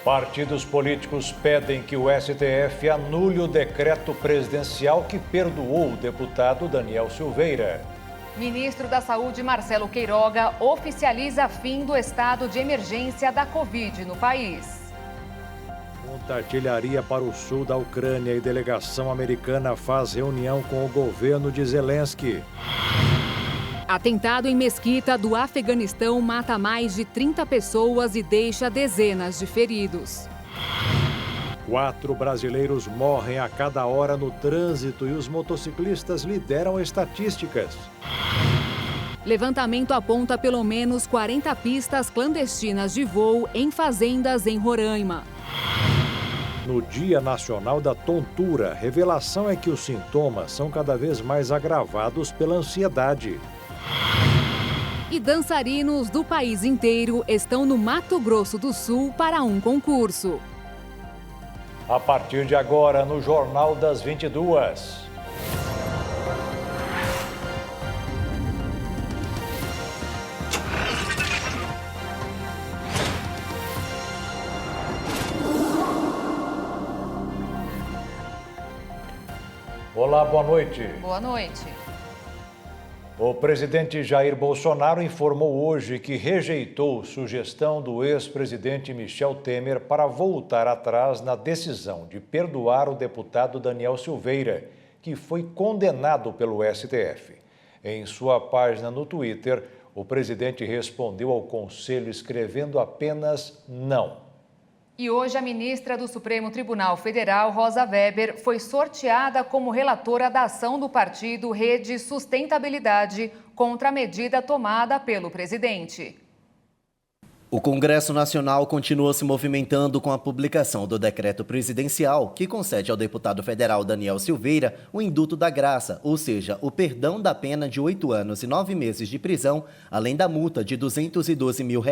Partidos políticos pedem que o STF anule o decreto presidencial que perdoou o deputado Daniel Silveira. Ministro da Saúde, Marcelo Queiroga, oficializa fim do estado de emergência da Covid no país. Junta artilharia para o sul da Ucrânia e delegação americana faz reunião com o governo de Zelensky. Atentado em mesquita do Afeganistão mata mais de 30 pessoas e deixa dezenas de feridos. 4 brasileiros morrem a cada hora no trânsito e os motociclistas lideram estatísticas. Levantamento aponta pelo menos 40 pistas clandestinas de voo em fazendas em Roraima. No Dia Nacional da Tontura, revelação é que os sintomas são cada vez mais agravados pela ansiedade. E dançarinos do país inteiro estão no Mato Grosso do Sul para um concurso. A partir de agora, no Jornal das 22. Olá, boa noite. Boa noite. O presidente Jair Bolsonaro informou hoje que rejeitou sugestão do ex-presidente Michel Temer para voltar atrás na decisão de perdoar o deputado Daniel Silveira, que foi condenado pelo STF. Em sua página no Twitter, o presidente respondeu ao Conselho escrevendo apenas não. E hoje a ministra do Supremo Tribunal Federal, Rosa Weber, foi sorteada como relatora da ação do partido Rede Sustentabilidade contra a medida tomada pelo presidente. O Congresso Nacional continua se movimentando com a publicação do decreto presidencial que concede ao deputado federal Daniel Silveira o indulto da graça, ou seja, o perdão da pena de 8 anos e 9 meses de prisão, além da multa de R$212 mil.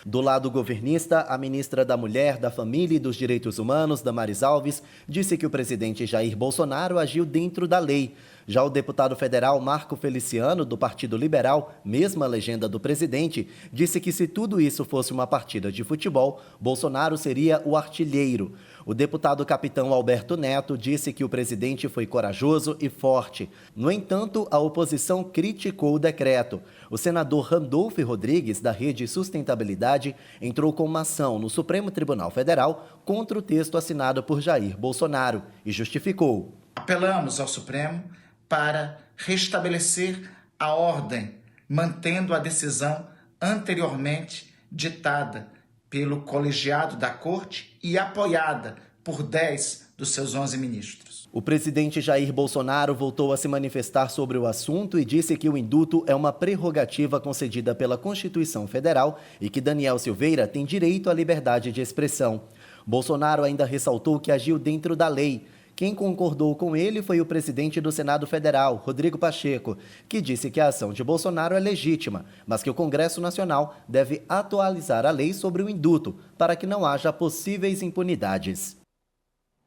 Do lado governista, a ministra da Mulher, da Família e dos Direitos Humanos, Damares Alves, disse que o presidente Jair Bolsonaro agiu dentro da lei. Já o deputado federal Marco Feliciano, do Partido Liberal, mesma legenda do presidente, disse que se tudo isso fosse uma partida de futebol, Bolsonaro seria o artilheiro. O deputado capitão Alberto Neto disse que o presidente foi corajoso e forte. No entanto, a oposição criticou o decreto. O senador Randolfo Rodrigues, da Rede Sustentabilidade, entrou com uma ação no Supremo Tribunal Federal contra o texto assinado por Jair Bolsonaro e justificou. Apelamos ao Supremo para restabelecer a ordem, mantendo a decisão anteriormente ditada pelo colegiado da Corte e apoiada por 10 dos seus 11 ministros. O presidente Jair Bolsonaro voltou a se manifestar sobre o assunto e disse que o indulto é uma prerrogativa concedida pela Constituição Federal e que Daniel Silveira tem direito à liberdade de expressão. Bolsonaro ainda ressaltou que agiu dentro da lei. Quem concordou com ele foi o presidente do Senado Federal, Rodrigo Pacheco, que disse que a ação de Bolsonaro é legítima, mas que o Congresso Nacional deve atualizar a lei sobre o indulto para que não haja possíveis impunidades.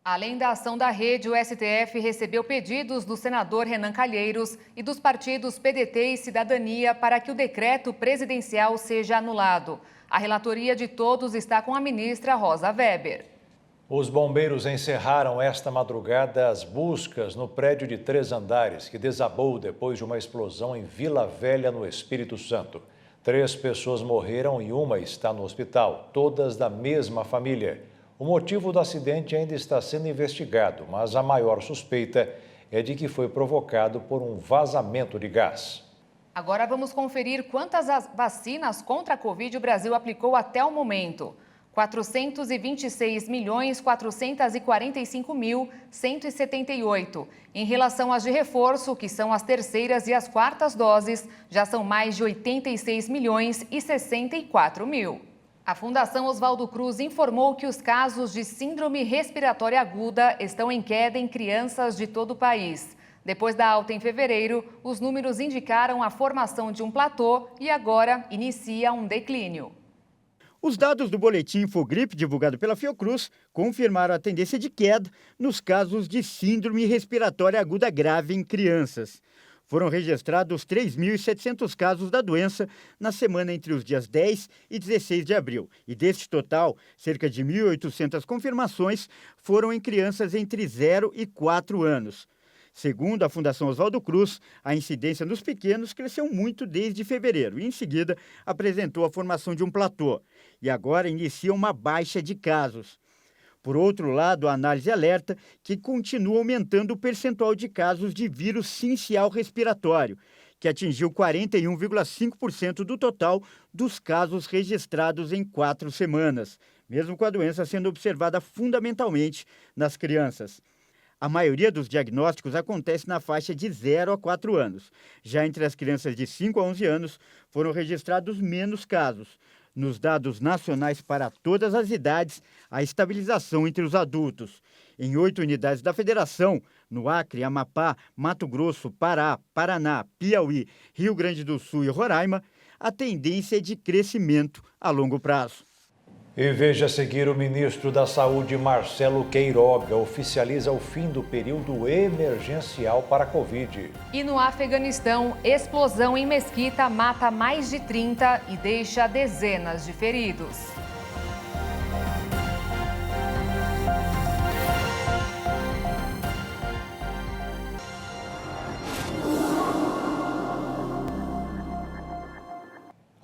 Além da ação da rede, o STF recebeu pedidos do senador Renan Calheiros e dos partidos PDT e Cidadania para que o decreto presidencial seja anulado. A relatoria de todos está com a ministra Rosa Weber. Os bombeiros encerraram esta madrugada as buscas no prédio de 3 andares que desabou depois de uma explosão em Vila Velha, no Espírito Santo. 3 pessoas morreram e uma está no hospital, todas da mesma família. O motivo do acidente ainda está sendo investigado, mas a maior suspeita é de que foi provocado por um vazamento de gás. Agora vamos conferir quantas vacinas contra a Covid o Brasil aplicou até o momento. 426.445.178. Em relação às de reforço, que são as terceiras e as quartas doses, já são mais de 86.064.000. A Fundação Oswaldo Cruz informou que os casos de síndrome respiratória aguda estão em queda em crianças de todo o país. Depois da alta em fevereiro, os números indicaram a formação de um platô e agora inicia um declínio. Os dados do boletim Infogripe, divulgado pela Fiocruz, confirmaram a tendência de queda nos casos de síndrome respiratória aguda grave em crianças. foram registrados 3.700 casos da doença na semana entre os dias 10 e 16 de abril. E deste total, cerca de 1.800 confirmações foram em crianças entre 0 e 4 anos. Segundo a Fundação Oswaldo Cruz, a incidência nos pequenos cresceu muito desde fevereiro e, em seguida, apresentou a formação de um platô. E agora inicia uma baixa de casos. Por outro lado, a análise alerta que continua aumentando o percentual de casos de vírus sincial respiratório, que atingiu 41,5% do total dos casos registrados em 4 semanas, mesmo com a doença sendo observada fundamentalmente nas crianças. A maioria dos diagnósticos acontece na faixa de 0 a 4 anos. Já entre as crianças de 5 a 11 anos, foram registrados menos casos. Nos dados nacionais para todas as idades, a estabilização entre os adultos. Em 8 unidades da federação, no Acre, Amapá, Mato Grosso, Pará, Paraná, Piauí, Rio Grande do Sul e Roraima, a tendência é de crescimento a longo prazo. E veja a seguir, o ministro da Saúde, Marcelo Queiroga, oficializa o fim do período emergencial para a Covid. E no Afeganistão, explosão em mesquita mata mais de 30 e deixa dezenas de feridos.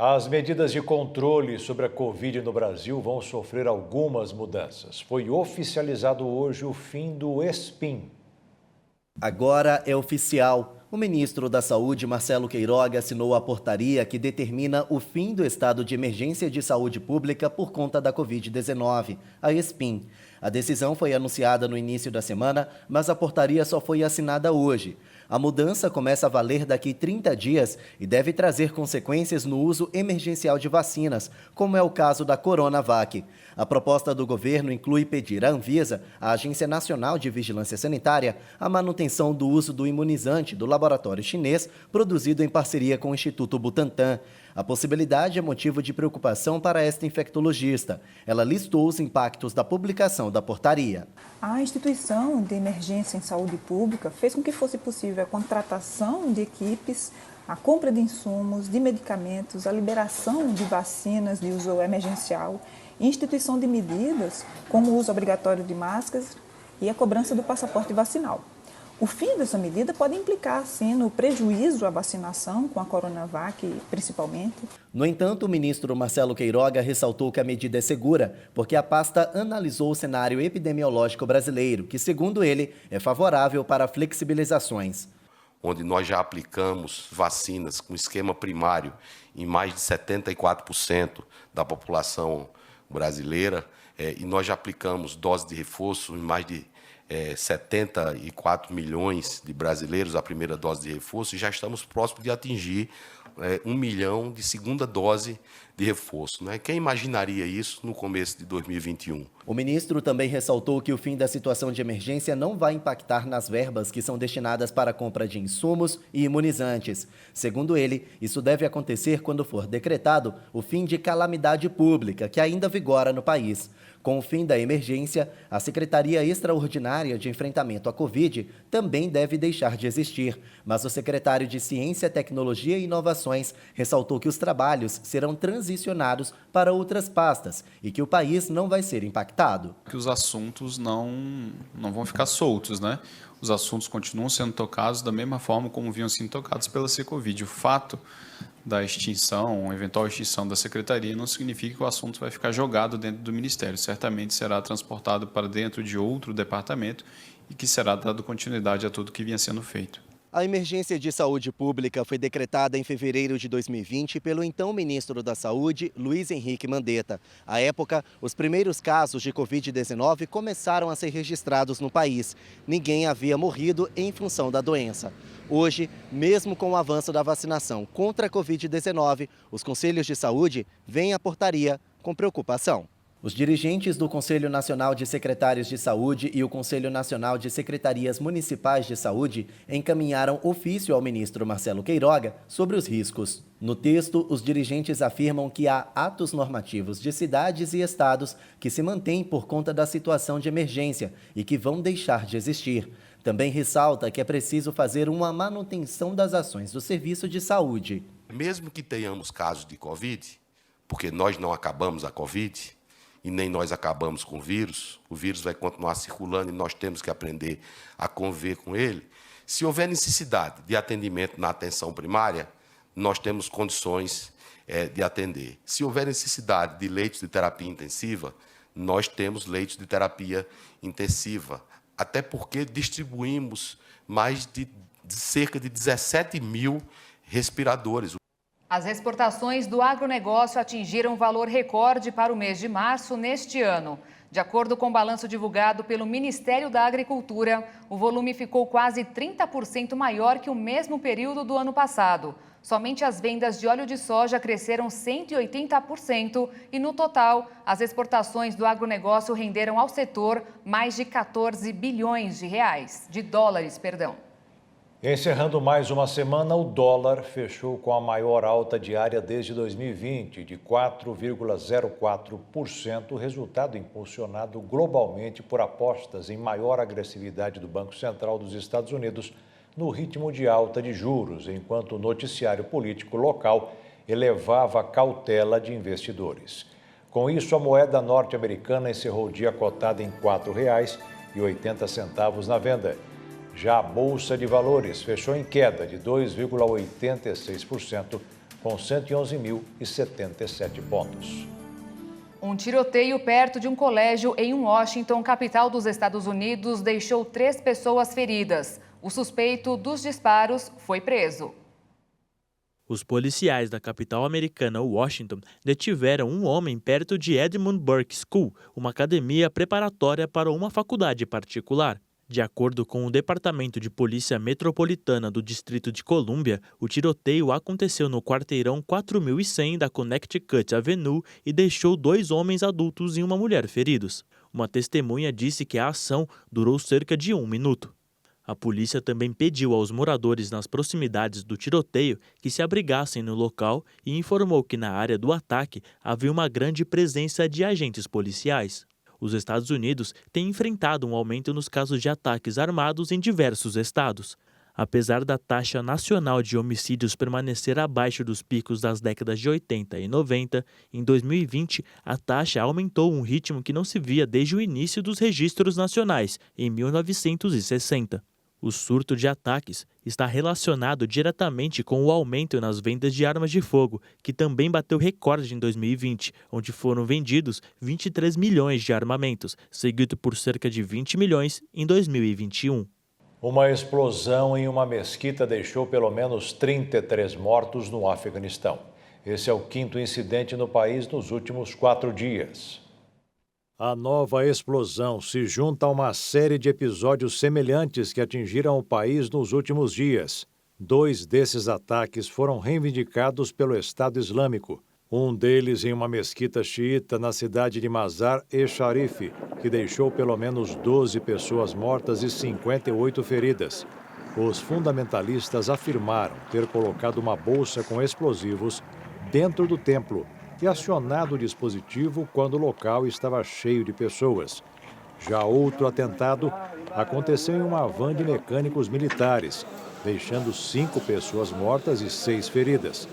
As medidas de controle sobre a Covid no Brasil vão sofrer algumas mudanças. Foi oficializado hoje o fim do ESPIM. Agora é oficial. O ministro da Saúde, Marcelo Queiroga, assinou a portaria que determina o fim do estado de emergência de saúde pública por conta da Covid-19, a ESPIM. A decisão foi anunciada no início da semana, mas a portaria só foi assinada hoje. A mudança começa a valer daqui 30 dias e deve trazer consequências no uso emergencial de vacinas, como é o caso da Coronavac. A proposta do governo inclui pedir à Anvisa, a Agência Nacional de Vigilância Sanitária, a manutenção do uso do imunizante do laboratório chinês, produzido em parceria com o Instituto Butantan. A possibilidade é motivo de preocupação para esta infectologista. Ela listou os impactos da publicação da portaria. A instituição de emergência em saúde pública fez com que fosse possível a contratação de equipes, a compra de insumos, de medicamentos, a liberação de vacinas de uso emergencial, instituição de medidas como o uso obrigatório de máscaras e a cobrança do passaporte vacinal. O fim dessa medida pode implicar, sim, no prejuízo à vacinação com a Coronavac, principalmente. No entanto, o ministro Marcelo Queiroga ressaltou que a medida é segura, porque a pasta analisou o cenário epidemiológico brasileiro, que, segundo ele, é favorável para flexibilizações. Onde nós já aplicamos vacinas com esquema primário em mais de 74% da população brasileira, e nós já aplicamos dose de reforço em mais de 74 milhões de brasileiros a primeira dose de reforço, e já estamos próximos de atingir 1 milhão de segunda dose de reforço. Quem imaginaria isso no começo de 2021? O ministro também ressaltou que o fim da situação de emergência não vai impactar nas verbas que são destinadas para a compra de insumos e imunizantes. Segundo ele, isso deve acontecer quando for decretado o fim de calamidade pública, que ainda vigora no país. Com o fim da emergência, a Secretaria Extraordinária de Enfrentamento à Covid também deve deixar de existir. Mas o secretário de Ciência, Tecnologia e Inovações ressaltou que os trabalhos serão transicionados para outras pastas e que o país não vai ser impactado. Que os assuntos não vão ficar soltos, né? Os assuntos continuam sendo tocados da mesma forma como vinham sendo tocados pela Secovid. O fato da extinção, eventual extinção da secretaria, não significa que o assunto vai ficar jogado dentro do Ministério. Certamente será transportado para dentro de outro departamento e que será dado continuidade a tudo que vinha sendo feito. A emergência de saúde pública foi decretada em fevereiro de 2020 pelo então ministro da Saúde, Luiz Henrique Mandetta. À época, os primeiros casos de Covid-19 começaram a ser registrados no país. Ninguém havia morrido em função da doença. Hoje, mesmo com o avanço da vacinação contra a Covid-19, os conselhos de saúde veem a portaria com preocupação. Os dirigentes do Conselho Nacional de Secretários de Saúde e o Conselho Nacional de Secretarias Municipais de Saúde encaminharam ofício ao ministro Marcelo Queiroga sobre os riscos. No texto, os dirigentes afirmam que há atos normativos de cidades e estados que se mantêm por conta da situação de emergência e que vão deixar de existir. Também ressalta que é preciso fazer uma manutenção das ações do serviço de saúde. Mesmo que tenhamos casos de Covid, porque nós não acabamos a Covid, e nem nós acabamos com o vírus vai continuar circulando e nós temos que aprender a conviver com ele. Se houver necessidade de atendimento na atenção primária, nós temos condições de atender. Se houver necessidade de leitos de terapia intensiva, nós temos leitos de terapia intensiva, até porque distribuímos mais de cerca de 17 mil respiradores. As exportações do agronegócio atingiram valor recorde para o mês de março neste ano. De acordo com o balanço divulgado pelo Ministério da Agricultura, o volume ficou quase 30% maior que o mesmo período do ano passado. Somente as vendas de óleo de soja cresceram 180% e, no total, as exportações do agronegócio renderam ao setor mais de 14 bilhões de dólares. Encerrando mais uma semana, o dólar fechou com a maior alta diária desde 2020, de 4,04%, resultado impulsionado globalmente por apostas em maior agressividade do Banco Central dos Estados Unidos no ritmo de alta de juros, enquanto o noticiário político local elevava a cautela de investidores. Com isso, a moeda norte-americana encerrou o dia cotada em R$ 4,80 na venda. Já a Bolsa de Valores fechou em queda de 2,86%, com 111.077 pontos. Um tiroteio perto de um colégio em Washington, capital dos Estados Unidos, deixou 3 pessoas feridas. O suspeito dos disparos foi preso. Os policiais da capital americana, Washington, detiveram um homem perto de Edmund Burke School, uma academia preparatória para uma faculdade particular. De acordo com o Departamento de Polícia Metropolitana do Distrito de Colômbia, o tiroteio aconteceu no quarteirão 4100 da Connecticut Avenue e deixou 2 homens adultos e uma mulher feridos. Uma testemunha disse que a ação durou cerca de 1 minuto. A polícia também pediu aos moradores nas proximidades do tiroteio que se abrigassem no local e informou que na área do ataque havia uma grande presença de agentes policiais. Os Estados Unidos têm enfrentado um aumento nos casos de ataques armados em diversos estados. Apesar da taxa nacional de homicídios permanecer abaixo dos picos das décadas de 80 e 90, em 2020 a taxa aumentou um ritmo que não se via desde o início dos registros nacionais, em 1960. O surto de ataques está relacionado diretamente com o aumento nas vendas de armas de fogo, que também bateu recorde em 2020, onde foram vendidos 23 milhões de armamentos, seguido por cerca de 20 milhões em 2021. Uma explosão em uma mesquita deixou pelo menos 33 mortos no Afeganistão. Esse é o 5º incidente no país nos últimos 4 dias. A nova explosão se junta a uma série de episódios semelhantes que atingiram o país nos últimos dias. 2 desses ataques foram reivindicados pelo Estado Islâmico. Um deles em uma mesquita xiita na cidade de Mazar-e-Sharif, que deixou pelo menos 12 pessoas mortas e 58 feridas. Os fundamentalistas afirmaram ter colocado uma bolsa com explosivos dentro do templo e acionado o dispositivo quando o local estava cheio de pessoas. Já outro atentado aconteceu em uma van de mecânicos militares, deixando 5 pessoas mortas e 6 feridas.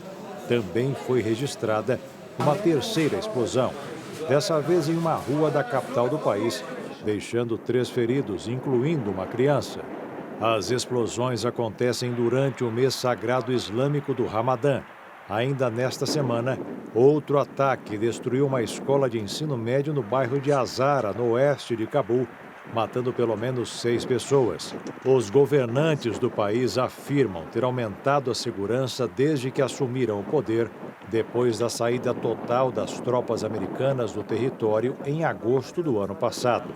Também foi registrada uma terceira explosão, dessa vez em uma rua da capital do país, deixando 3 feridos, incluindo uma criança. As explosões acontecem durante o mês sagrado islâmico do Ramadã. Ainda nesta semana, outro ataque destruiu uma escola de ensino médio no bairro de Hazara, no oeste de Cabul, matando pelo menos 6 pessoas. Os governantes do país afirmam ter aumentado a segurança desde que assumiram o poder, depois da saída total das tropas americanas do território em agosto do ano passado.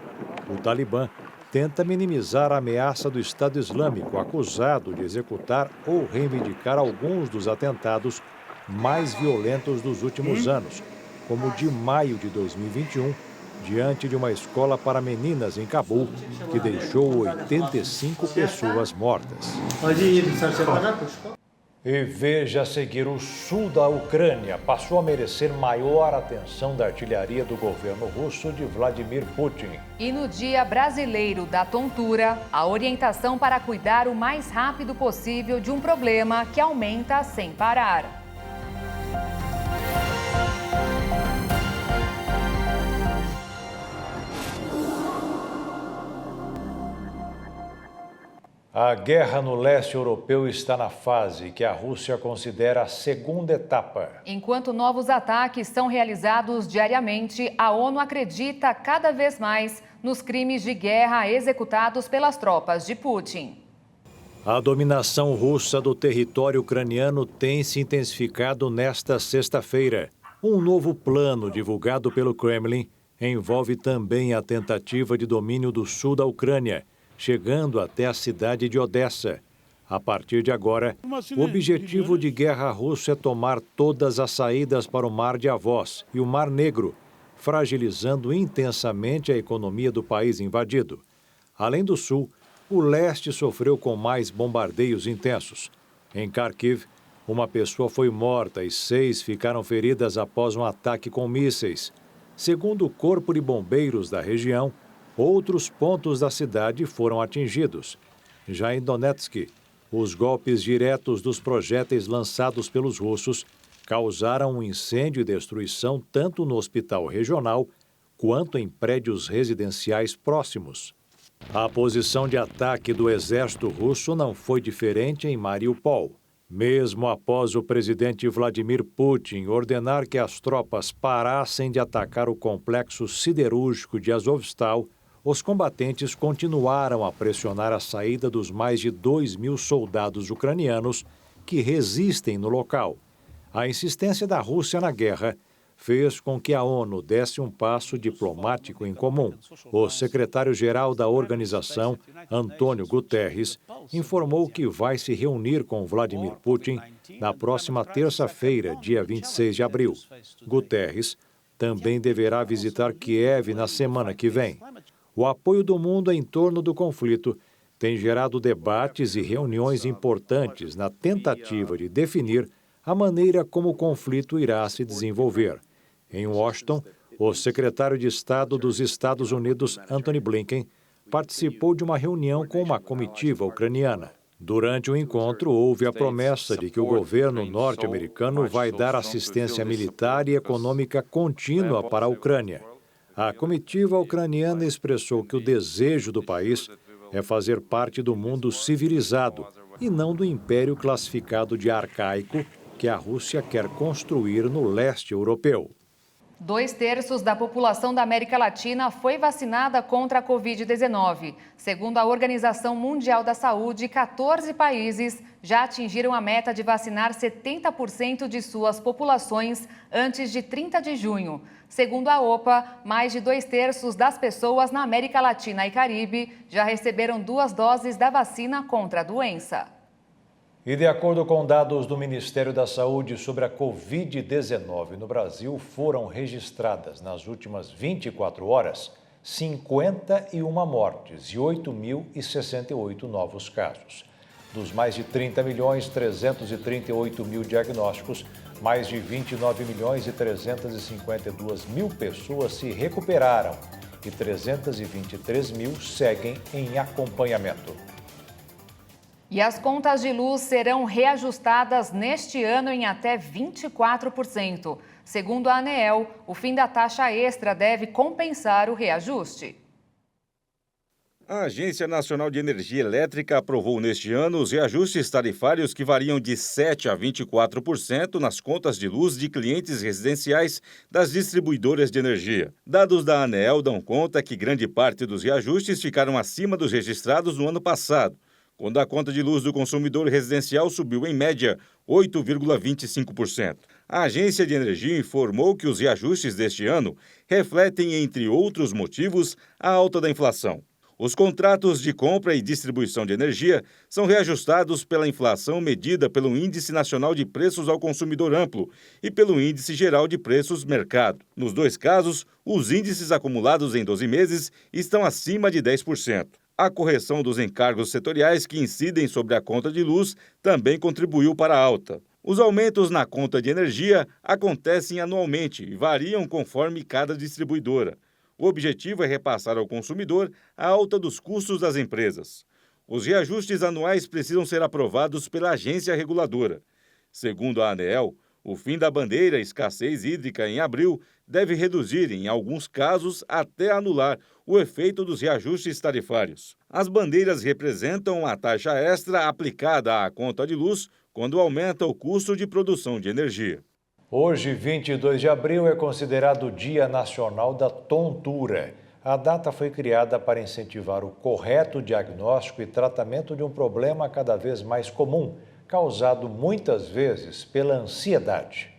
O Talibã tenta minimizar a ameaça do Estado Islâmico, acusado de executar ou reivindicar alguns dos atentados mais violentos dos últimos anos, como o de maio de 2021, diante de uma escola para meninas em Cabul, que deixou 85 pessoas mortas. E veja a seguir, o sul da Ucrânia passou a merecer maior atenção da artilharia do governo russo de Vladimir Putin. E no Dia Brasileiro da Tontura, a orientação para cuidar o mais rápido possível de um problema que aumenta sem parar. A guerra no leste europeu está na fase que a Rússia considera a segunda etapa. Enquanto novos ataques são realizados diariamente, a ONU acredita cada vez mais nos crimes de guerra executados pelas tropas de Putin. A dominação russa do território ucraniano tem se intensificado nesta sexta-feira. Um novo plano divulgado pelo Kremlin envolve também a tentativa de domínio do sul da Ucrânia, chegando até a cidade de Odessa. A partir de agora, o objetivo de guerra russo é tomar todas as saídas para o Mar de Azov e o Mar Negro, fragilizando intensamente a economia do país invadido. Além do sul, o leste sofreu com mais bombardeios intensos. Em Kharkiv, uma pessoa foi morta e 6 ficaram feridas após um ataque com mísseis. Segundo o Corpo de Bombeiros da região, outros pontos da cidade foram atingidos. Já em Donetsk, os golpes diretos dos projéteis lançados pelos russos causaram um incêndio e destruição tanto no hospital regional quanto em prédios residenciais próximos. A posição de ataque do exército russo não foi diferente em Mariupol. Mesmo após o presidente Vladimir Putin ordenar que as tropas parassem de atacar o complexo siderúrgico de Azovstal, os combatentes continuaram a pressionar a saída dos mais de 2.000 soldados ucranianos que resistem no local. A insistência da Rússia na guerra fez com que a ONU desse um passo diplomático em comum. O secretário-geral da organização, Antônio Guterres, informou que vai se reunir com Vladimir Putin na próxima terça-feira, dia 26 de abril. Guterres também deverá visitar Kiev na semana que vem. O apoio do mundo em torno do conflito tem gerado debates e reuniões importantes na tentativa de definir a maneira como o conflito irá se desenvolver. Em Washington, o secretário de Estado dos Estados Unidos, Antony Blinken, participou de uma reunião com uma comitiva ucraniana. Durante o encontro, houve a promessa de que o governo norte-americano vai dar assistência militar e econômica contínua para a Ucrânia. A comitiva ucraniana expressou que o desejo do país é fazer parte do mundo civilizado e não do império classificado de arcaico que a Rússia quer construir no leste europeu. 2/3 da população da América Latina foi vacinada contra a Covid-19. Segundo a Organização Mundial da Saúde, 14 países já atingiram a meta de vacinar 70% de suas populações antes de 30 de junho. Segundo a OPA, mais de 2/3 das pessoas na América Latina e Caribe já receberam 2 doses da vacina contra a doença. E de acordo com dados do Ministério da Saúde sobre a Covid-19 no Brasil, foram registradas nas últimas 24 horas 51 mortes e 8.068 novos casos. Dos mais de 30.338.000 diagnósticos, mais de 29.352.000 pessoas se recuperaram e 323.000 seguem em acompanhamento. E as contas de luz serão reajustadas neste ano em até 24%. Segundo a ANEEL, o fim da taxa extra deve compensar o reajuste. A Agência Nacional de Energia Elétrica aprovou neste ano os reajustes tarifários que variam de 7% a 24% nas contas de luz de clientes residenciais das distribuidoras de energia. Dados da ANEEL dão conta que grande parte dos reajustes ficaram acima dos registrados no ano passado, quando a conta de luz do consumidor residencial subiu em média 8,25%. A Agência de Energia informou que os reajustes deste ano refletem, entre outros motivos, a alta da inflação. Os contratos de compra e distribuição de energia são reajustados pela inflação medida pelo Índice Nacional de Preços ao Consumidor Amplo e pelo Índice Geral de Preços Mercado. Nos dois casos, os índices acumulados em 12 meses estão acima de 10%. A correção dos encargos setoriais que incidem sobre a conta de luz também contribuiu para a alta. Os aumentos na conta de energia acontecem anualmente e variam conforme cada distribuidora. O objetivo é repassar ao consumidor a alta dos custos das empresas. Os reajustes anuais precisam ser aprovados pela agência reguladora. Segundo a ANEEL, o fim da bandeira escassez hídrica em abril deve reduzir, em alguns casos, até anular o efeito dos reajustes tarifários. As bandeiras representam a taxa extra aplicada à conta de luz quando aumenta o custo de produção de energia. Hoje, 22 de abril, é considerado o Dia Nacional da Tontura. A data foi criada para incentivar o correto diagnóstico e tratamento de um problema cada vez mais comum, causado muitas vezes pela ansiedade.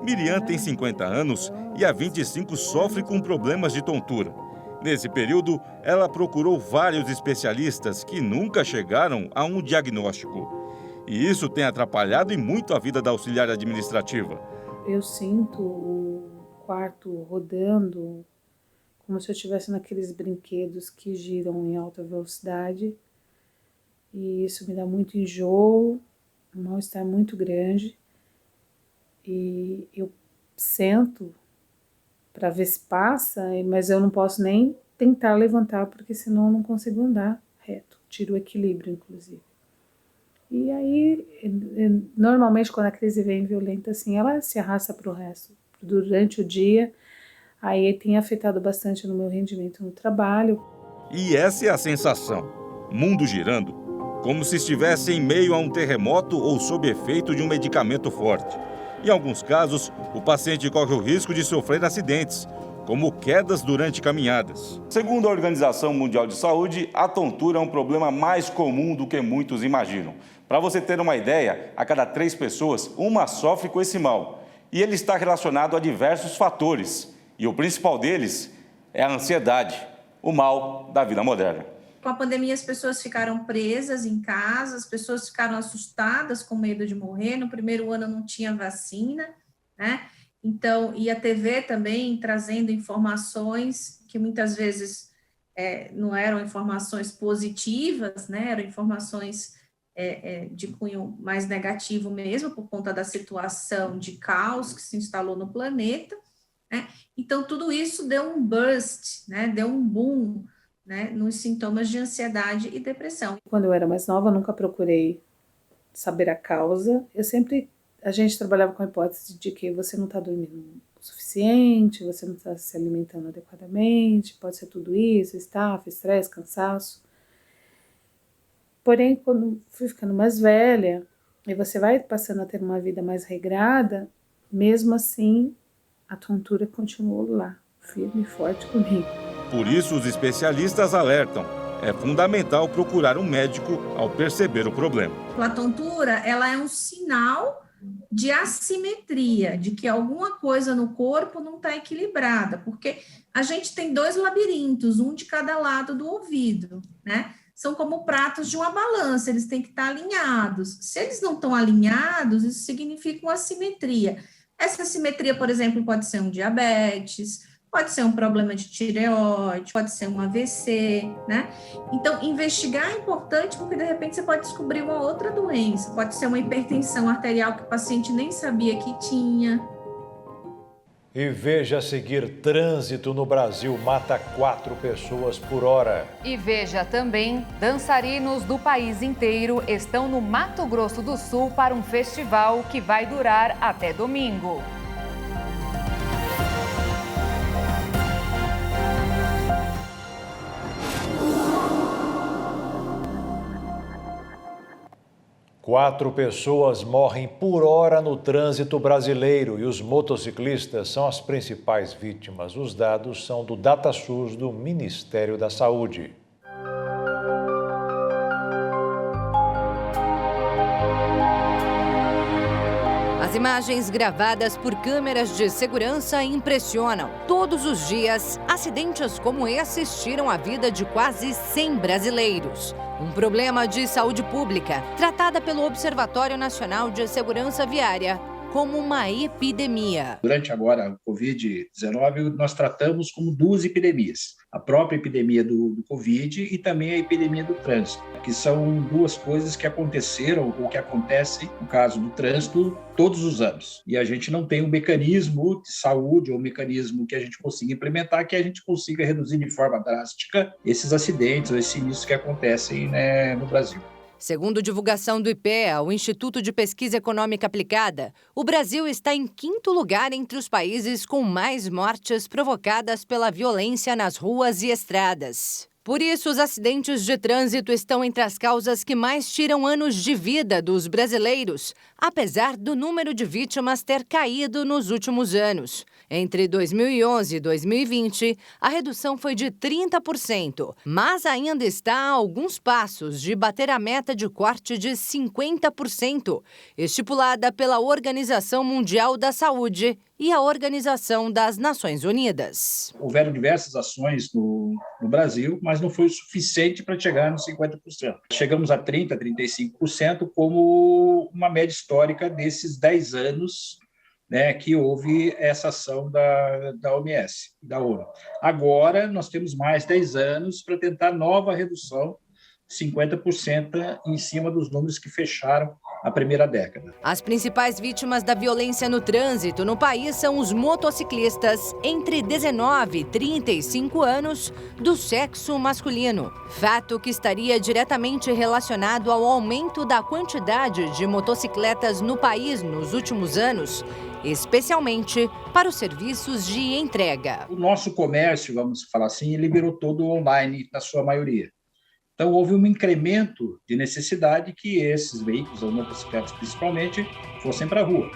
Miriam tem 50 anos e há 25 sofre com problemas de tontura. Nesse período, ela procurou vários especialistas que nunca chegaram a um diagnóstico. E isso tem atrapalhado e muito a vida da auxiliar administrativa. Eu sinto o quarto rodando como se eu estivesse naqueles brinquedos que giram em alta velocidade. E isso me dá muito enjoo, um mal-estar muito grande. E eu sento para ver se passa, mas eu não posso nem tentar levantar, porque senão eu não consigo andar reto. Tiro o equilíbrio, inclusive. E aí, normalmente, quando a crise vem violenta assim, ela se arrasta para o resto. Durante o dia, aí tem afetado bastante no meu rendimento no trabalho. E essa é a sensação. Mundo girando, como se estivesse em meio a um terremoto ou sob efeito de um medicamento forte. Em alguns casos, o paciente corre o risco de sofrer acidentes, como quedas durante caminhadas. Segundo a Organização Mundial de Saúde, a tontura é um problema mais comum do que muitos imaginam. Para você ter uma ideia, a cada 3 pessoas, uma sofre com esse mal. E ele está relacionado a diversos fatores. E o principal deles é a ansiedade, o mal da vida moderna. Com a pandemia, as pessoas ficaram presas em casa, as pessoas ficaram assustadas com medo de morrer. No primeiro ano não tinha vacina, né? Então, e a TV também trazendo informações que muitas vezes não eram informações positivas, né? Eram informações de cunho mais negativo mesmo, por conta da situação de caos que se instalou no planeta, né? Então, tudo isso deu um burst, né? Deu um boom, né, nos sintomas de ansiedade e depressão. Quando eu era mais nova, eu nunca procurei saber a causa. A gente trabalhava com a hipótese de que você não está dormindo o suficiente, você não está se alimentando adequadamente, pode ser tudo isso, estafa, estresse, cansaço. Porém, quando fui ficando mais velha, e você vai passando a ter uma vida mais regrada, mesmo assim, a tontura continuou lá, firme e forte comigo. Por isso, os especialistas alertam. É fundamental procurar um médico ao perceber o problema. A tontura, ela é um sinal de assimetria, de que alguma coisa no corpo não está equilibrada, porque a gente tem 2 labirintos, um de cada lado do ouvido, né? São como pratos de uma balança, eles têm que estar alinhados. Se eles não estão alinhados, isso significa uma assimetria. Essa assimetria, por exemplo, pode ser um diabetes, pode ser um problema de tireoide, pode ser um AVC, né? Então, investigar é importante porque, de repente, você pode descobrir uma outra doença. Pode ser uma hipertensão arterial que o paciente nem sabia que tinha. E veja a seguir, trânsito no Brasil mata 4 pessoas por hora. E veja também, dançarinos do país inteiro estão no Mato Grosso do Sul para um festival que vai durar até domingo. Quatro pessoas morrem por hora no trânsito brasileiro e os motociclistas são as principais vítimas. Os dados são do DataSUS do Ministério da Saúde. As imagens gravadas por câmeras de segurança impressionam. Todos os dias, acidentes como esses tiram a vida de quase 100 brasileiros. Um problema de saúde pública, tratada pelo Observatório Nacional de Segurança Viária como uma epidemia. Durante agora o Covid-19, nós tratamos como duas epidemias. A própria epidemia do Covid e também a epidemia do trânsito, que são duas coisas que aconteceram ou que acontecem, no caso do trânsito, todos os anos. E a gente não tem um mecanismo de saúde ou um mecanismo que a gente consiga implementar, que a gente consiga reduzir de forma drástica esses acidentes ou esses sinistros que acontecem, no Brasil. Segundo divulgação do IPEA, o Instituto de Pesquisa Econômica Aplicada, o Brasil está em 5º lugar entre os países com mais mortes provocadas pela violência nas ruas e estradas. Por isso, os acidentes de trânsito estão entre as causas que mais tiram anos de vida dos brasileiros, apesar do número de vítimas ter caído nos últimos anos. Entre 2011 e 2020, a redução foi de 30%, mas ainda está a alguns passos de bater a meta de corte de 50%, estipulada pela Organização Mundial da Saúde e a Organização das Nações Unidas. Houveram diversas ações no Brasil, mas não foi o suficiente para chegar nos 50%. Chegamos a 30%, 35% como uma média histórica desses 10 anos, que houve essa ação da OMS, da ONU. Agora, nós temos mais 10 anos para tentar nova redução, 50% em cima dos números que fecharam a primeira década. As principais vítimas da violência no trânsito no país são os motociclistas entre 19 e 35 anos do sexo masculino. Fato que estaria diretamente relacionado ao aumento da quantidade de motocicletas no país nos últimos anos, especialmente para os serviços de entrega. O nosso comércio, vamos falar assim, ele virou todo online na sua maioria. Então, houve um incremento de necessidade que esses veículos, as motocicletas principalmente, fossem para a rua.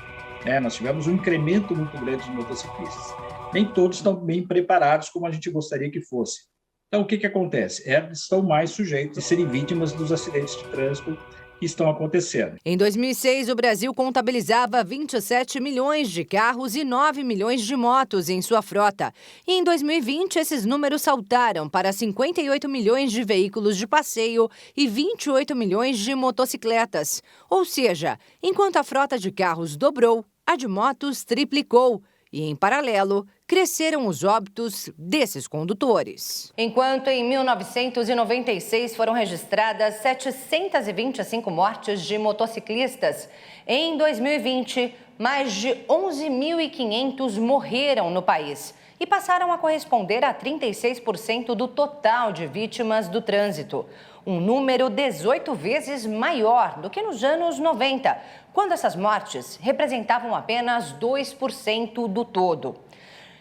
Nós tivemos um incremento muito grande de motociclistas. Nem todos estão bem preparados como a gente gostaria que fosse. Então, o que acontece? Eles estão mais sujeitos a serem vítimas dos acidentes de trânsito que estão acontecendo. Em 2006, o Brasil contabilizava 27 milhões de carros e 9 milhões de motos em sua frota. E em 2020, esses números saltaram para 58 milhões de veículos de passeio e 28 milhões de motocicletas. Ou seja, enquanto a frota de carros dobrou, a de motos triplicou. E, em paralelo, cresceram os óbitos desses condutores. Enquanto em 1996 foram registradas 725 mortes de motociclistas, em 2020, mais de 11.500 morreram no país e passaram a corresponder a 36% do total de vítimas do trânsito. Um número 18 vezes maior do que nos anos 90, quando essas mortes representavam apenas 2% do todo.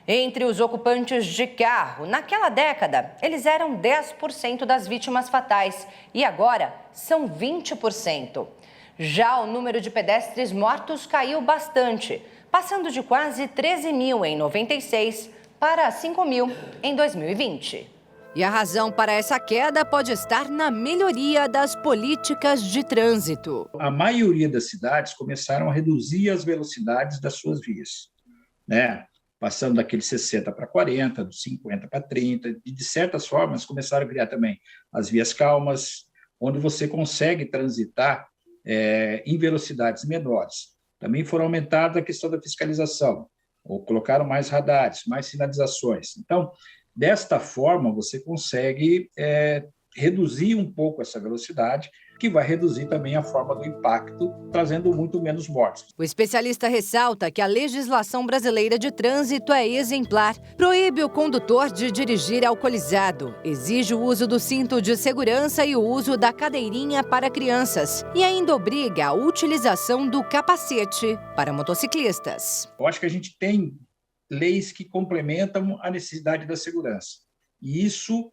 Entre os ocupantes de carro, naquela década, eles eram 10% das vítimas fatais e agora são 20%. Já o número de pedestres mortos caiu bastante, passando de quase 13 mil em 96 para 5 mil em 2020. E a razão para essa queda pode estar na melhoria das políticas de trânsito. A maioria das cidades começaram a reduzir as velocidades das suas vias, passando daqueles 60 para 40, dos 50 para 30, e de certas formas começaram a criar também as vias calmas, onde você consegue transitar em velocidades menores. Também foram aumentada a questão da fiscalização, ou colocaram mais radares, mais sinalizações. Então, desta forma, você consegue reduzir um pouco essa velocidade, que vai reduzir também a forma do impacto, trazendo muito menos mortes. O especialista ressalta que a legislação brasileira de trânsito é exemplar. Proíbe o condutor de dirigir alcoolizado, exige o uso do cinto de segurança e o uso da cadeirinha para crianças e ainda obriga a utilização do capacete para motociclistas. Eu acho que a gente tem leis que complementam a necessidade da segurança. E isso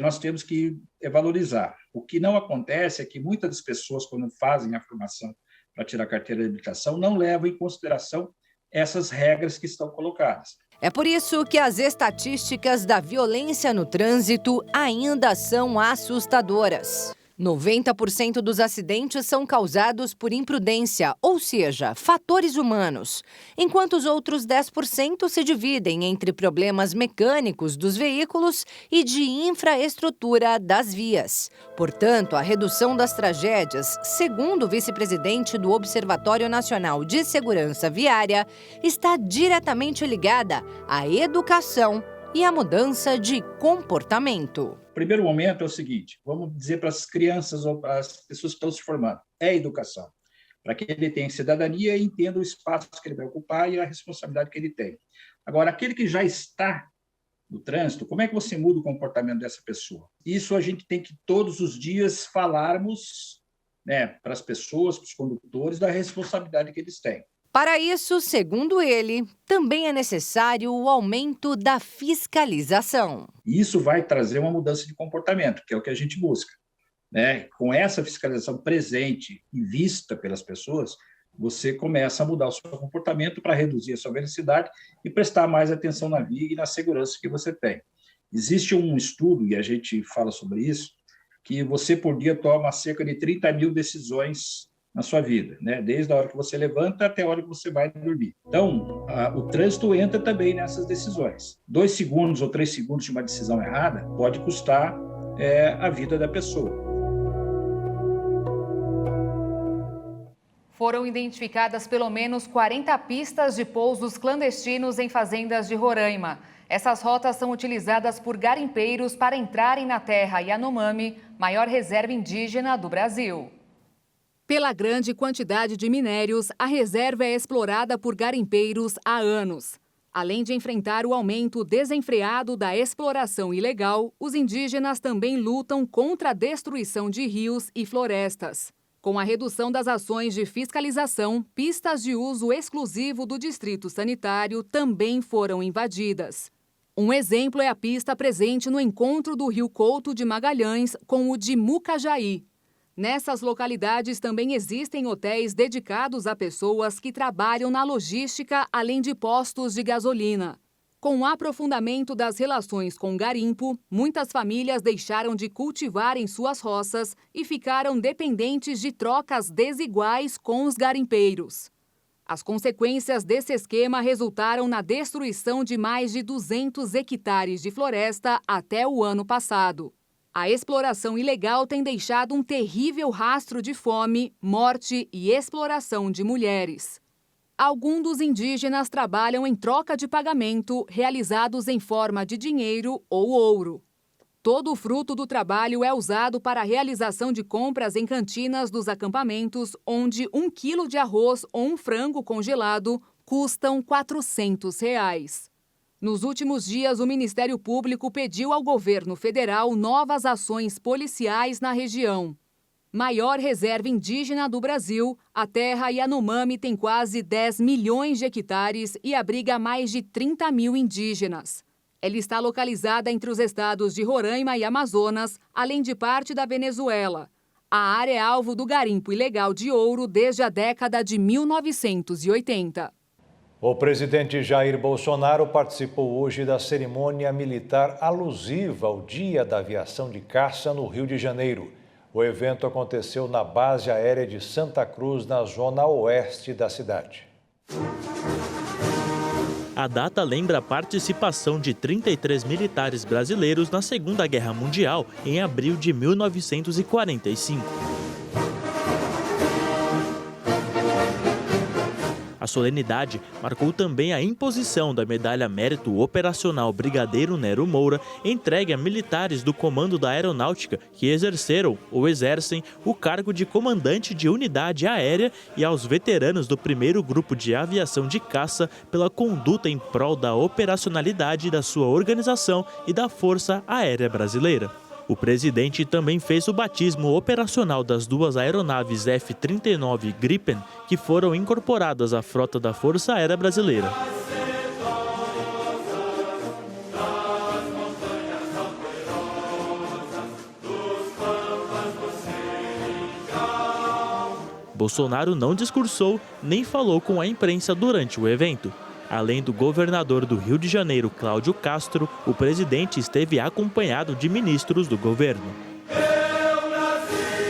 nós temos que valorizar. O que não acontece é que muitas das pessoas, quando fazem a formação para tirar a carteira de habilitação, não levam em consideração essas regras que estão colocadas. É por isso que as estatísticas da violência no trânsito ainda são assustadoras. 90% dos acidentes são causados por imprudência, ou seja, fatores humanos, enquanto os outros 10% se dividem entre problemas mecânicos dos veículos e de infraestrutura das vias. Portanto, a redução das tragédias, segundo o vice-presidente do Observatório Nacional de Segurança Viária, está diretamente ligada à educação e à mudança de comportamento. O primeiro momento é o seguinte, vamos dizer para as crianças ou para as pessoas que estão se formando, é educação. Para que ele tenha cidadania e entenda o espaço que ele vai ocupar e a responsabilidade que ele tem. Agora, aquele que já está no trânsito, como é que você muda o comportamento dessa pessoa? Isso a gente tem que todos os dias falarmos, para as pessoas, para os condutores, da responsabilidade que eles têm. Para isso, segundo ele, também é necessário o aumento da fiscalização. Isso vai trazer uma mudança de comportamento, que é o que a gente busca. Com essa fiscalização presente e vista pelas pessoas, você começa a mudar o seu comportamento para reduzir a sua velocidade e prestar mais atenção na via e na segurança que você tem. Existe um estudo, e a gente fala sobre isso, que você por dia toma cerca de 30 mil decisões na sua vida, desde a hora que você levanta até a hora que você vai dormir. Então, o trânsito entra também nessas decisões. 2 segundos ou 3 segundos de uma decisão errada pode custar a vida da pessoa. Foram identificadas pelo menos 40 pistas de pousos clandestinos em fazendas de Roraima. Essas rotas são utilizadas por garimpeiros para entrarem na terra Yanomami, maior reserva indígena do Brasil. Pela grande quantidade de minérios, a reserva é explorada por garimpeiros há anos. Além de enfrentar o aumento desenfreado da exploração ilegal, os indígenas também lutam contra a destruição de rios e florestas. Com a redução das ações de fiscalização, pistas de uso exclusivo do Distrito Sanitário também foram invadidas. Um exemplo é a pista presente no encontro do Rio Couto de Magalhães com o de Mucajaí. Nessas localidades também existem hotéis dedicados a pessoas que trabalham na logística, além de postos de gasolina. Com o aprofundamento das relações com o garimpo, muitas famílias deixaram de cultivar em suas roças e ficaram dependentes de trocas desiguais com os garimpeiros. As consequências desse esquema resultaram na destruição de mais de 200 hectares de floresta até o ano passado. A exploração ilegal tem deixado um terrível rastro de fome, morte e exploração de mulheres. Alguns dos indígenas trabalham em troca de pagamento, realizados em forma de dinheiro ou ouro. Todo o fruto do trabalho é usado para a realização de compras em cantinas dos acampamentos, onde 1 quilo de arroz ou um frango congelado custam R$ 400. Nos últimos dias, o Ministério Público pediu ao governo federal novas ações policiais na região. Maior reserva indígena do Brasil, a terra Yanomami tem quase 10 milhões de hectares e abriga mais de 30 mil indígenas. Ela está localizada entre os estados de Roraima e Amazonas, além de parte da Venezuela. A área é alvo do garimpo ilegal de ouro desde a década de 1980. O presidente Jair Bolsonaro participou hoje da cerimônia militar alusiva ao Dia da Aviação de Caça no Rio de Janeiro. O evento aconteceu na base aérea de Santa Cruz, na zona oeste da cidade. A data lembra a participação de 33 militares brasileiros na Segunda Guerra Mundial, em abril de 1945. A solenidade marcou também a imposição da Medalha Mérito Operacional Brigadeiro Nero Moura, entregue a militares do Comando da Aeronáutica que exerceram ou exercem o cargo de comandante de unidade aérea e aos veteranos do 1º Grupo de Aviação de Caça pela conduta em prol da operacionalidade da sua organização e da Força Aérea Brasileira. O presidente também fez o batismo operacional das 2 aeronaves F-39 Gripen, que foram incorporadas à frota da Força Aérea Brasileira. Bolsonaro não discursou nem falou com a imprensa durante o evento. Além do governador do Rio de Janeiro, Cláudio Castro, o presidente esteve acompanhado de ministros do governo. Eu nasci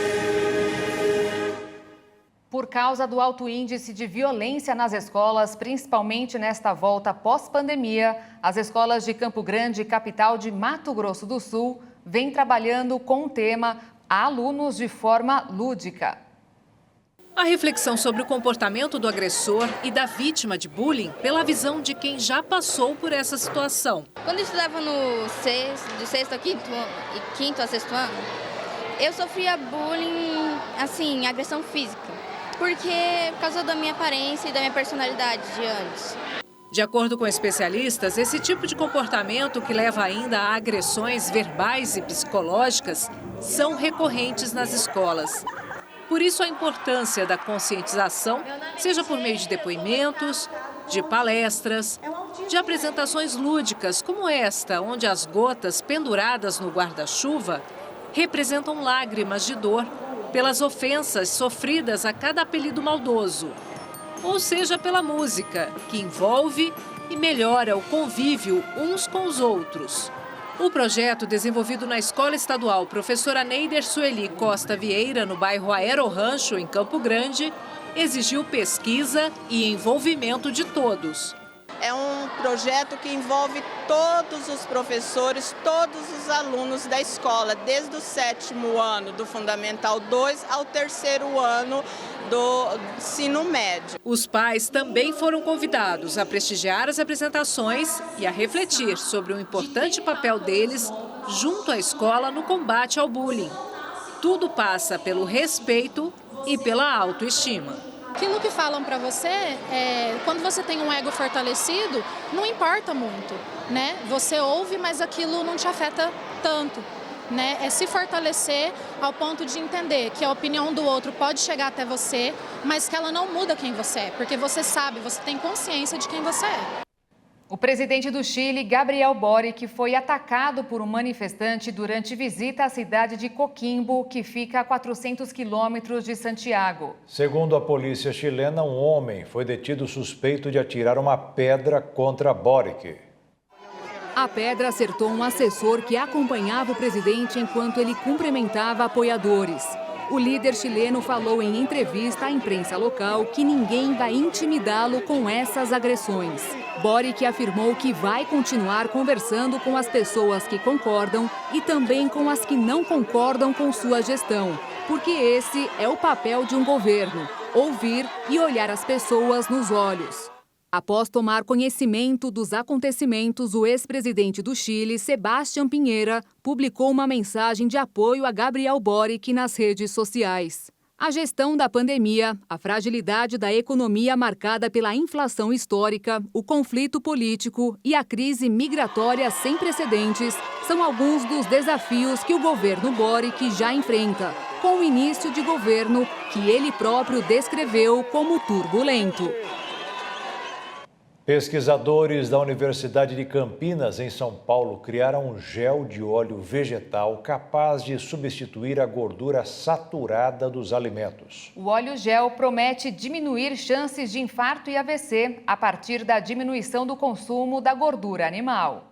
causa do alto índice de violência nas escolas, principalmente nesta volta pós-pandemia, as escolas de Campo Grande, capital de Mato Grosso do Sul, vêm trabalhando com o tema a alunos de forma lúdica. A reflexão sobre o comportamento do agressor e da vítima de bullying pela visão de quem já passou por essa situação. Quando eu estudava do sexto ao quinto a sexto ano, eu sofria bullying, assim, agressão física, por causa da minha aparência e da minha personalidade de antes. De acordo com especialistas, esse tipo de comportamento que leva ainda a agressões verbais e psicológicas são recorrentes nas escolas. Por isso a importância da conscientização, seja por meio de depoimentos, de palestras, de apresentações lúdicas como esta, onde as gotas penduradas no guarda-chuva representam lágrimas de dor pelas ofensas sofridas a cada apelido maldoso. Ou seja, pela música, que envolve e melhora o convívio uns com os outros. O projeto, desenvolvido na Escola Estadual Professora Neider Sueli Costa Vieira, no bairro Aero Rancho, em Campo Grande, exigiu pesquisa e envolvimento de todos. É um projeto que envolve todos os professores, todos os alunos da escola, desde o 7º ano do Fundamental 2 ao 3º ano do ensino médio. Os pais também foram convidados a prestigiar as apresentações e a refletir sobre o importante papel deles junto à escola no combate ao bullying. Tudo passa pelo respeito e pela autoestima. Aquilo que falam para você, quando você tem um ego fortalecido, não importa muito, né? Você ouve, mas aquilo não te afeta tanto, né? É se fortalecer ao ponto de entender que a opinião do outro pode chegar até você, mas que ela não muda quem você é, porque você sabe, você tem consciência de quem você é. O presidente do Chile, Gabriel Boric, foi atacado por um manifestante durante visita à cidade de Coquimbo, que fica a 400 quilômetros de Santiago. Segundo a polícia chilena, um homem foi detido suspeito de atirar uma pedra contra Boric. A pedra acertou um assessor que acompanhava o presidente enquanto ele cumprimentava apoiadores. O líder chileno falou em entrevista à imprensa local que ninguém vai intimidá-lo com essas agressões. Boric afirmou que vai continuar conversando com as pessoas que concordam e também com as que não concordam com sua gestão, porque esse é o papel de um governo, ouvir e olhar as pessoas nos olhos. Após tomar conhecimento dos acontecimentos, o ex-presidente do Chile, Sebastián Piñera, publicou uma mensagem de apoio a Gabriel Boric nas redes sociais. A gestão da pandemia, a fragilidade da economia marcada pela inflação histórica, o conflito político e a crise migratória sem precedentes são alguns dos desafios que o governo Boric já enfrenta, com o início de governo que ele próprio descreveu como turbulento. Pesquisadores da Universidade de Campinas, em São Paulo, criaram um gel de óleo vegetal capaz de substituir a gordura saturada dos alimentos. O óleo gel promete diminuir chances de infarto e AVC a partir da diminuição do consumo da gordura animal.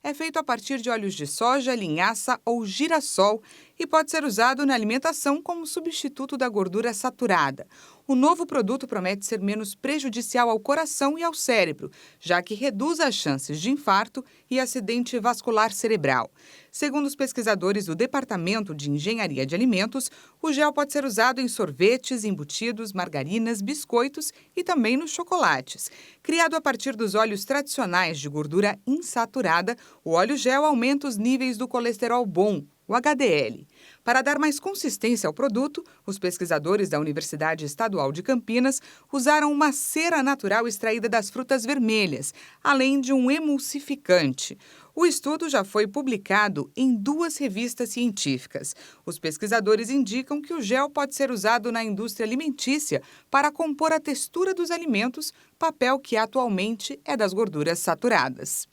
É feito a partir de óleos de soja, linhaça ou girassol e pode ser usado na alimentação como substituto da gordura saturada. O novo produto promete ser menos prejudicial ao coração e ao cérebro, já que reduz as chances de infarto e acidente vascular cerebral. Segundo os pesquisadores do Departamento de Engenharia de Alimentos, o gel pode ser usado em sorvetes, embutidos, margarinas, biscoitos e também nos chocolates. Criado a partir dos óleos tradicionais de gordura insaturada, o óleo gel aumenta os níveis do colesterol bom, o HDL. Para dar mais consistência ao produto, os pesquisadores da Universidade Estadual de Campinas usaram uma cera natural extraída das frutas vermelhas, além de um emulsificante. O estudo já foi publicado em 2 revistas científicas. Os pesquisadores indicam que o gel pode ser usado na indústria alimentícia para compor a textura dos alimentos, papel que atualmente é das gorduras saturadas.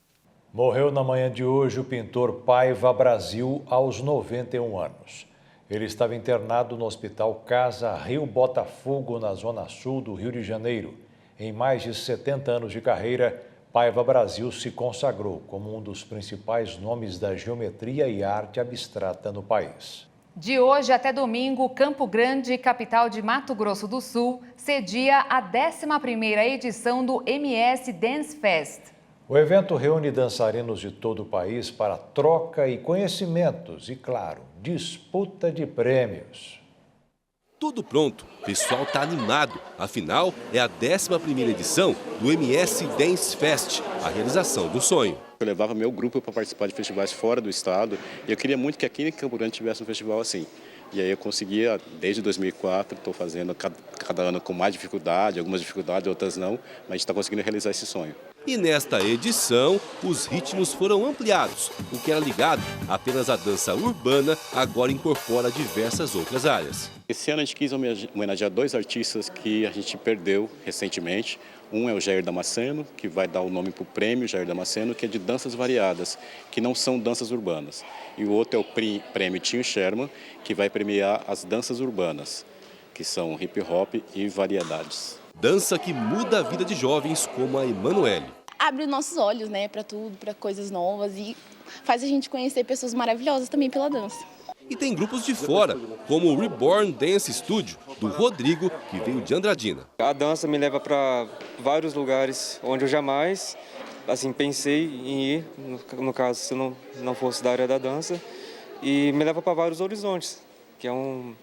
Morreu na manhã de hoje o pintor Paiva Brasil, aos 91 anos. Ele estava internado no Hospital Casa Rio Botafogo, na zona sul do Rio de Janeiro. Em mais de 70 anos de carreira, Paiva Brasil se consagrou como um dos principais nomes da geometria e arte abstrata no país. De hoje até domingo, Campo Grande, capital de Mato Grosso do Sul, cedia a 11ª edição do MS Dance Fest. O evento reúne dançarinos de todo o país para troca e conhecimentos e, claro, disputa de prêmios. Tudo pronto, o pessoal está animado. Afinal, é a 11ª edição do MS Dance Fest, a realização do sonho. Eu levava meu grupo para participar de festivais fora do estado e eu queria muito que aqui em Campo Grande tivesse um festival assim. E aí eu conseguia, desde 2004, estou fazendo cada ano com mais dificuldade, algumas dificuldades, outras não, mas a gente está conseguindo realizar esse sonho. E nesta edição, os ritmos foram ampliados. O que era ligado apenas à dança urbana, agora incorpora diversas outras áreas. Esse ano a gente quis homenagear 2 artistas que a gente perdeu recentemente. Um é o Jair Damasceno, que vai dar o nome para o prêmio Jair Damasceno, que é de danças variadas, que não são danças urbanas. E o outro é o prêmio Tim Sherman, que vai premiar as danças urbanas, que são hip hop e variedades. Dança que muda a vida de jovens como a Emanuele. Abre os nossos olhos, né, para tudo, para coisas novas e faz a gente conhecer pessoas maravilhosas também pela dança. E tem grupos de fora, como o Reborn Dance Studio, do Rodrigo, que veio de Andradina. A dança me leva para vários lugares onde eu jamais pensei em ir, no caso, se eu não fosse da área da dança, e me leva para vários horizontes, que é um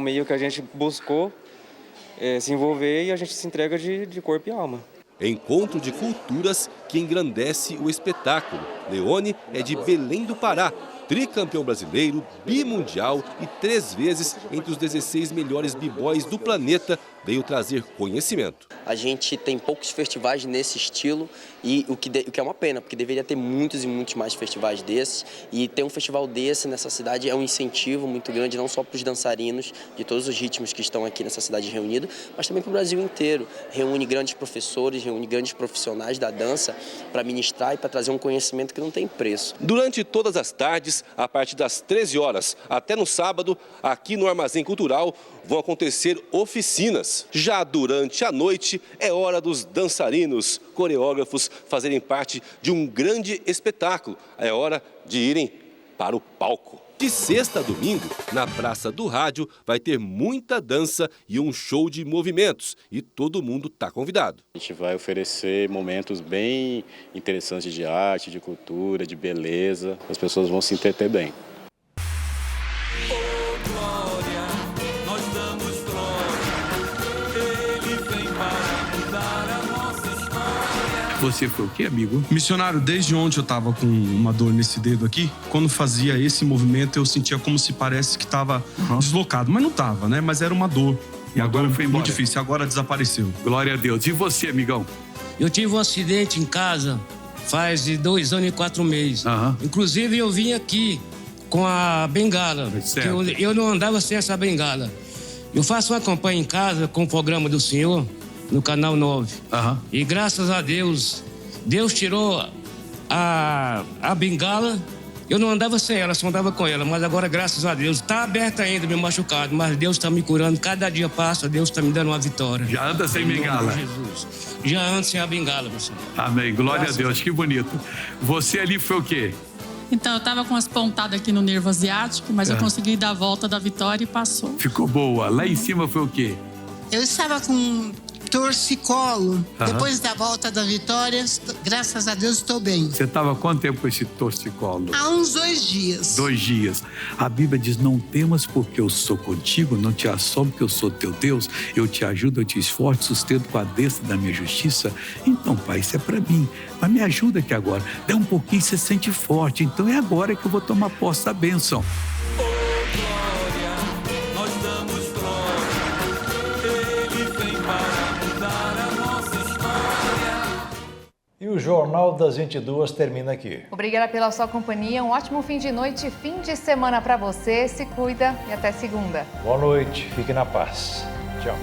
meio que a gente buscou se envolver e a gente se entrega de corpo e alma. Encontro de culturas que engrandece o espetáculo. Leone é de Belém do Pará, tricampeão brasileiro, bimundial e 3 vezes entre os 16 melhores b-boys do planeta, veio trazer conhecimento. A gente tem poucos festivais nesse estilo e o que é uma pena, porque deveria ter muitos e muitos mais festivais desses. E ter um festival desse nessa cidade é um incentivo muito grande, não só para os dançarinos de todos os ritmos que estão aqui nessa cidade reunidos, mas também para o Brasil inteiro. Reúne grandes professores, reúne grandes profissionais da dança para ministrar e para trazer um conhecimento que não tem preço. Durante todas as tardes, a partir das 13 horas até no sábado, aqui no Armazém Cultural, vão acontecer oficinas. Já durante a noite, é hora dos dançarinos, coreógrafos fazerem parte de um grande espetáculo. É hora de irem para o palco. De sexta a domingo, na Praça do Rádio, vai ter muita dança e um show de movimentos. E todo mundo está convidado. A gente vai oferecer momentos bem interessantes de arte, de cultura, de beleza. As pessoas vão se entreter bem. Você foi o quê, amigo? Missionário, desde ontem eu tava com uma dor nesse dedo aqui. Quando fazia esse movimento, eu sentia como se parece que tava deslocado. Mas não tava, né? Mas era uma dor. E agora foi muito difícil. Agora desapareceu. Glória a Deus. E você, amigão? Eu tive um acidente em casa faz 2 anos e 4 meses. Inclusive, eu vim aqui com a bengala. Que eu não andava sem essa bengala. Eu faço uma campanha em casa com o programa do senhor, no Canal 9. E graças a Deus, Deus tirou a bengala. Eu não andava sem ela, só andava com ela. Mas agora, graças a Deus, está aberta ainda, meu machucado. Mas Deus está me curando. Cada dia passa, Deus está me dando uma vitória. Já anda sem bengala? Jesus. Já ando sem a bengala, você. Amém. Glória a Deus. Que bonito. Você ali foi o quê? Então, eu estava com as pontadas aqui no nervo asiático, mas eu consegui dar a volta da vitória e passou. Ficou boa. Lá em cima foi o quê? Eu estava com torcicolo. Depois da volta da vitória, graças a Deus, estou bem. Você estava há quanto tempo com esse torcicolo? Há uns 2 dias. 2 dias. A Bíblia diz, não temas porque eu sou contigo, não te assombro porque eu sou teu Deus, eu te ajudo, eu te esforço, sustento com a destra da minha justiça. Então, Pai, isso é para mim. Mas me ajuda aqui agora. Dá um pouquinho, você sente forte. Então é agora que eu vou tomar posse da bênção. E o Jornal das 22 termina aqui. Obrigada pela sua companhia, um ótimo fim de noite, fim de semana para você, se cuida e até segunda. Boa noite, fique na paz. Tchau.